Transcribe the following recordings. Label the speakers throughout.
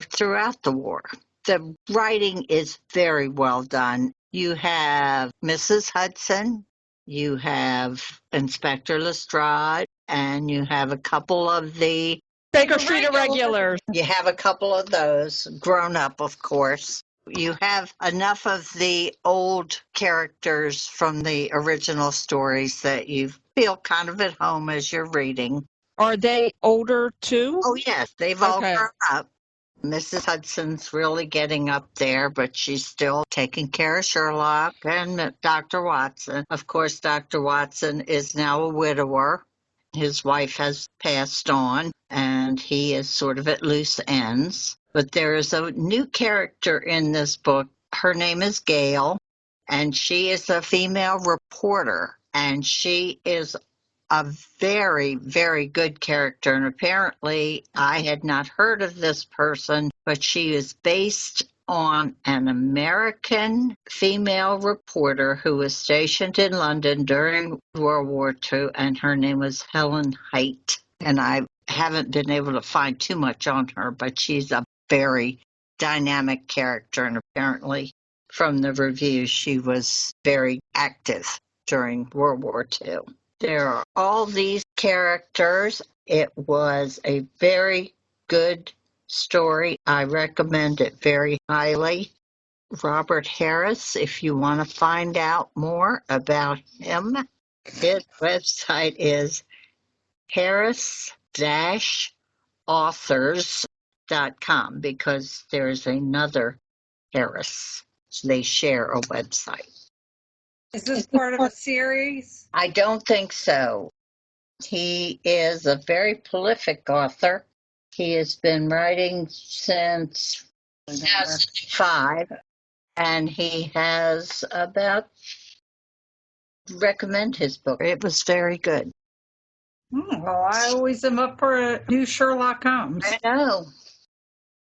Speaker 1: throughout the war. The writing is very well done. You have Mrs. Hudson, you have Inspector Lestrade, and you have a couple of the
Speaker 2: Baker Street Irregulars.
Speaker 1: You have a couple of those, grown up, of course. You have enough of the old characters from the original stories that you feel kind of at home as you're reading.
Speaker 2: Are they older too?
Speaker 1: Oh, yes, they've all grown up. Mrs. Hudson's really getting up there, but she's still taking care of Sherlock and Dr. Watson. Of course, Dr. Watson is now a widower. His wife has passed on, and he is sort of at loose ends. But there is a new character in this book. Her name is Gail, and she is a female reporter, and she is a very, very good character. And apparently, I had not heard of this person, but she is based on an American female reporter who was stationed in London during World War II, and her name was Helen Haight. And I haven't been able to find too much on her, but she's a very dynamic character, and apparently from the reviews, she was very active during World War II. There are all these characters. It was a very good story. I recommend it very highly. Robert Harris, if you want to find out more about him, his website is harris-authors.com because there's another Harris. So they share a website.
Speaker 3: Is this part of a series?
Speaker 1: I don't think so. He is a very prolific author. He has been writing since 2005, and he has recommend his book. It was very good.
Speaker 3: Well, I always am up for a new Sherlock Holmes.
Speaker 1: I know.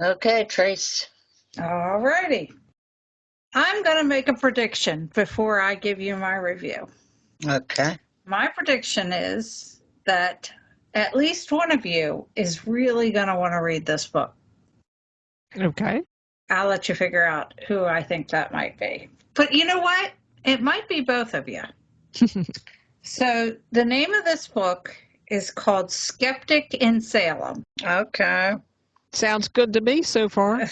Speaker 1: Okay, Trace.
Speaker 3: All righty. I'm going to make a prediction before I give you my review.
Speaker 1: Okay.
Speaker 3: My prediction is that at least one of you is really going to want to read this book.
Speaker 2: Okay.
Speaker 3: I'll let you figure out who I think that might be. But you know what? It might be both of you. So the name of this book is called Skeptic in Salem.
Speaker 1: Okay.
Speaker 2: Sounds good to me so far.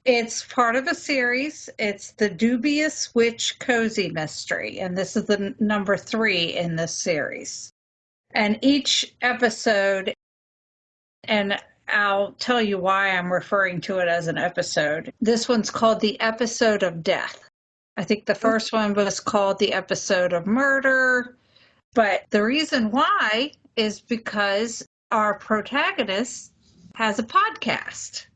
Speaker 3: It's part of a series. It's the Dubious Witch Cozy Mystery, and this is the number 3 in this series. And each episode, and I'll tell you why I'm referring to it as an episode. This one's called The Episode of Death. I think the first one was called The Episode of Murder, but the reason why is because our protagonist has a podcast.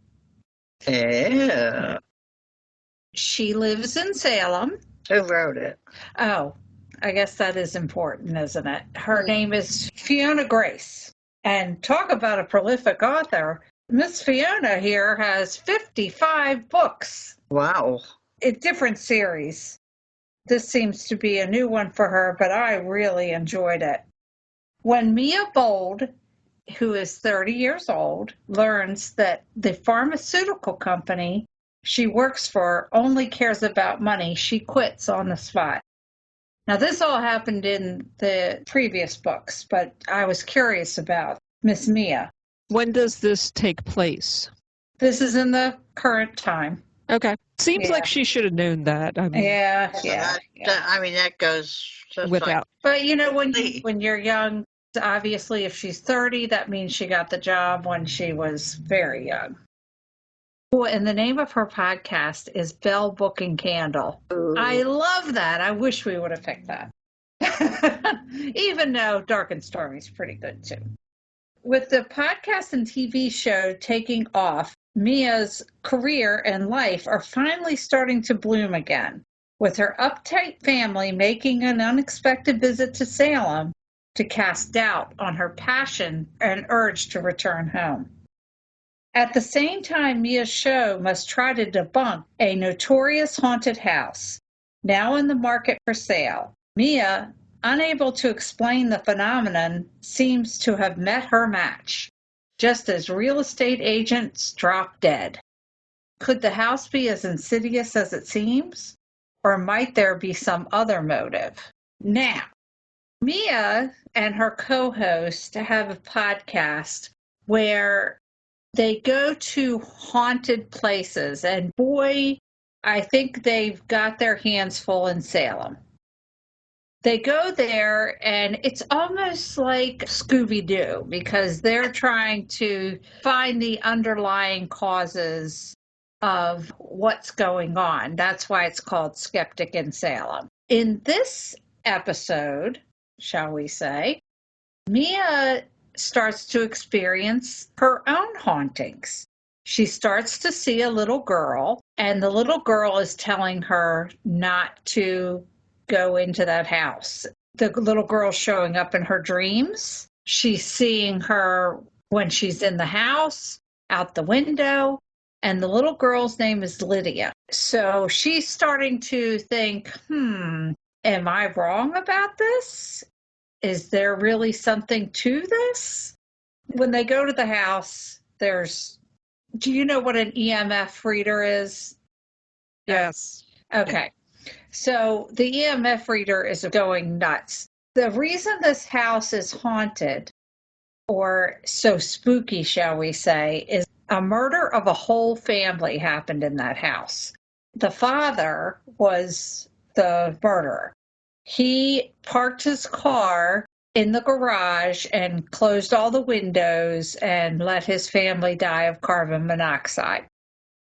Speaker 1: Yeah.
Speaker 3: She lives in Salem.
Speaker 1: Who wrote it?
Speaker 3: Oh, I guess that is important, isn't it? Her name is Fiona Grace. And talk about a prolific author. Miss Fiona here has 55 books.
Speaker 1: Wow.
Speaker 3: In different series. This seems to be a new one for her, but I really enjoyed it. When Mia Bold, who is 30 years old, learns that the pharmaceutical company she works for only cares about money, she quits on the spot. Now, this all happened in the previous books, but I was curious about Miss Mia.
Speaker 2: When does this take place?
Speaker 3: This is in the current time.
Speaker 2: Okay. Seems like she should have known that. I mean,
Speaker 1: That goes
Speaker 2: without.
Speaker 3: But, you know, when you're young, obviously, if she's 30, that means she got the job when she was very young. Oh, and the name of her podcast is Bell Book and Candle. Ooh. I love that. I wish we would have picked that. Even though Dark and Stormy is pretty good, too. With the podcast and TV show taking off, Mia's career and life are finally starting to bloom again, with her uptight family making an unexpected visit to Salem to cast doubt on her passion and urge to return home. At the same time, Mia's show must try to debunk a notorious haunted house, now in the market for sale. Mia, unable to explain the phenomenon, seems to have met her match. just as real estate agents drop dead. Could the house be as insidious as it seems? Or might there be some other motive? Now, Mia and her co-host have a podcast where they go to haunted places, and boy, I think they've got their hands full in Salem. They go there, and it's almost like Scooby-Doo because they're trying to find the underlying causes of what's going on. That's why it's called Skeptic in Salem. In this episode, shall we say, Mia starts to experience her own hauntings. She starts to see a little girl, and the little girl is telling her not to go into that house. The little girl's showing up in her dreams. She's seeing her when she's in the house, out the window, and the little girl's name is Lydia. So she's starting to think, am I wrong about this? Is there really something to this? When they go to the house, do you know what an EMF reader is?
Speaker 2: Yes.
Speaker 3: Okay. So the EMF reader is going nuts. The reason this house is haunted, or so spooky, shall we say, is a murder of a whole family happened in that house. The father was the murderer. He parked his car in the garage and closed all the windows and let his family die of carbon monoxide.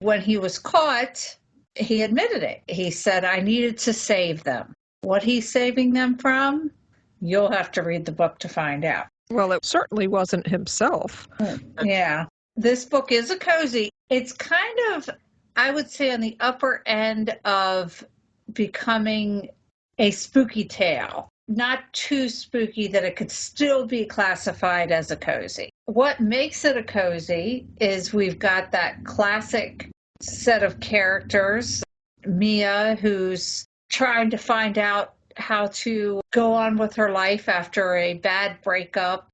Speaker 3: When he was caught, he admitted it. He said, I needed to save them. What he's saving them from, you'll have to read the book to find out.
Speaker 2: Well, it certainly wasn't himself.
Speaker 3: Yeah. This book is a cozy. It's kind of, I would say, on the upper end of becoming a spooky tale. Not too spooky that it could still be classified as a cozy. What makes it a cozy is we've got that classic set of characters. Mia, who's trying to find out how to go on with her life after a bad breakup.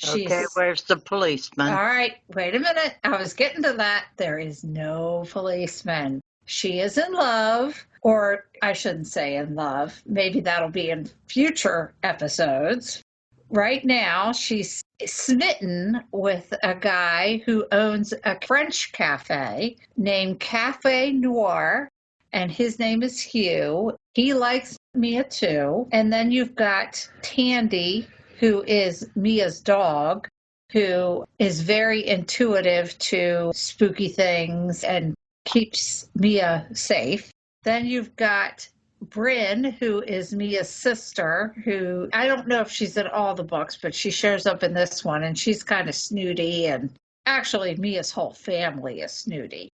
Speaker 1: Okay, where's the policeman?
Speaker 3: All right, wait a minute. I was getting to that. There is no policeman. She is in love, or I shouldn't say in love. Maybe that'll be in future episodes. Right now, she's smitten with a guy who owns a French cafe named Cafe Noir, and his name is Hugh. He likes Mia too. And then you've got Tandy, who is Mia's dog, who is very intuitive to spooky things and keeps Mia safe. Then you've got Bryn, who is Mia's sister, who I don't know if she's in all the books, but she shows up in this one, and she's kind of snooty, and actually Mia's whole family is snooty.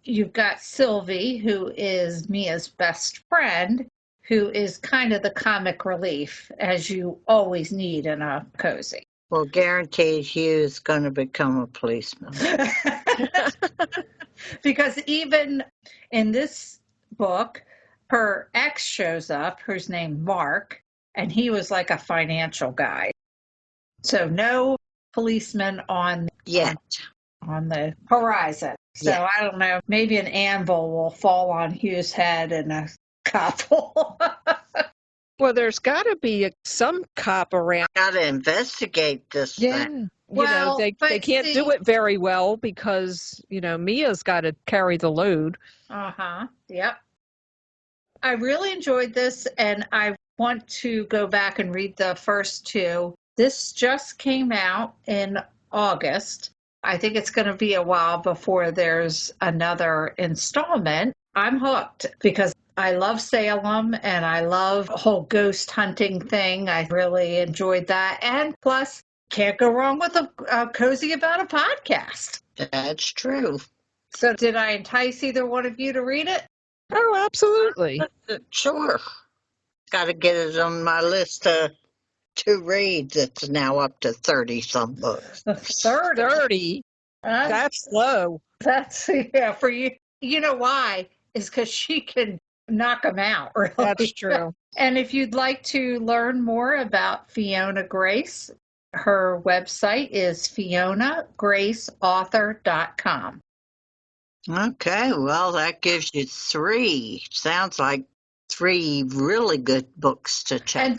Speaker 3: You've got Sylvie, who is Mia's best friend, who is kind of the comic relief, as you always need in a cozy.
Speaker 1: Well, guaranteed Hugh's going to become a policeman.
Speaker 3: Because even in this book, her ex shows up, who's named Mark, and he was like a financial guy. So no policeman on the horizon. So yeah. I don't know, maybe an anvil will fall on Hugh's head and a cop will.
Speaker 2: Well, there's got to be some cop around.
Speaker 1: Got to investigate this thing.
Speaker 2: They can't do it very well because, Mia's got to carry the load.
Speaker 3: Yep. I really enjoyed this, and I want to go back and read the first two. This just came out in August. I think it's going to be a while before there's another installment. I'm hooked because I love Salem and I love the whole ghost hunting thing. I really enjoyed that. And plus, can't go wrong with a cozy about a podcast.
Speaker 1: That's true.
Speaker 3: So did I entice either one of you to read it?
Speaker 2: Oh, absolutely.
Speaker 1: Sure. Got to get it on my list to read. It's now up to 30-some books.
Speaker 2: 30? That's low.
Speaker 3: That's, for you. You know why? It's because she can knock them out, really.
Speaker 2: That's true.
Speaker 3: And if you'd like to learn more about Fiona Grace, Her website is FionaGraceAuthor.com.
Speaker 1: Okay, well, that gives you three. Sounds like three really good books to check.
Speaker 3: And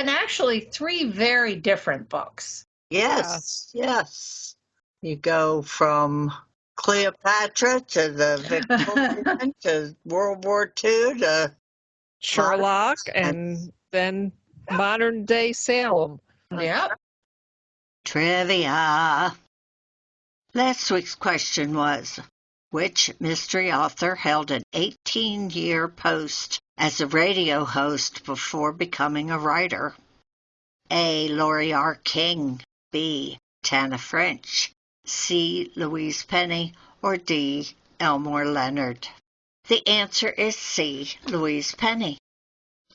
Speaker 3: actually three very different books.
Speaker 1: Yes, yes. You go from Cleopatra to the Victorian to World War II to
Speaker 2: Sherlock and then modern day Salem.
Speaker 3: Yep.
Speaker 1: Trivia. Last week's question was, which mystery author held an 18-year post as a radio host before becoming a writer? A. Laurie R. King, B. Tana French, C. Louise Penny, or D. Elmore Leonard? The answer is C. Louise Penny.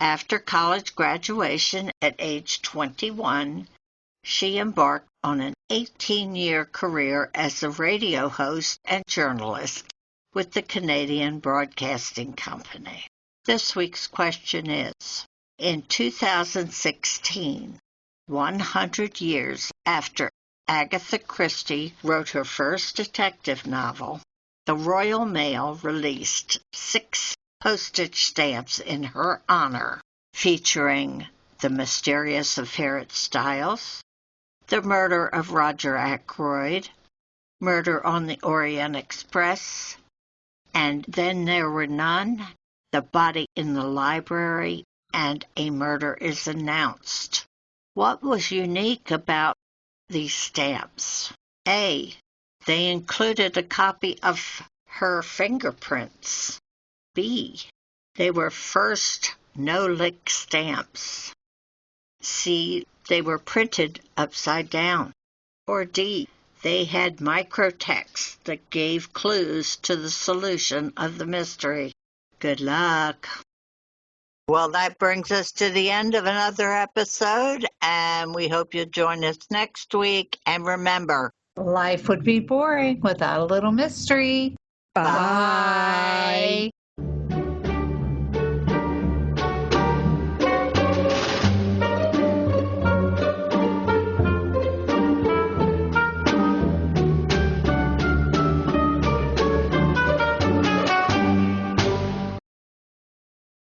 Speaker 1: After college graduation at age 21, she embarked on an 18-year career as a radio host and journalist with the Canadian Broadcasting Company. This week's question is, in 2016, 100 years after Agatha Christie wrote her first detective novel, the Royal Mail released 6 postage stamps in her honor, featuring The Mysterious Affair at Styles, The Murder of Roger Ackroyd, Murder on the Orient Express, and Then There Were None, The Body in the Library, and A Murder is Announced. What was unique about these stamps? A. They included a copy of her fingerprints. B. They were first no-lick stamps. C. They were printed upside down. Or D. They had microtext that gave clues to the solution of the mystery. Good luck. Well, that brings us to the end of another episode, and we hope you'll join us next week. And remember,
Speaker 3: Life would be boring without a little mystery.
Speaker 2: Bye.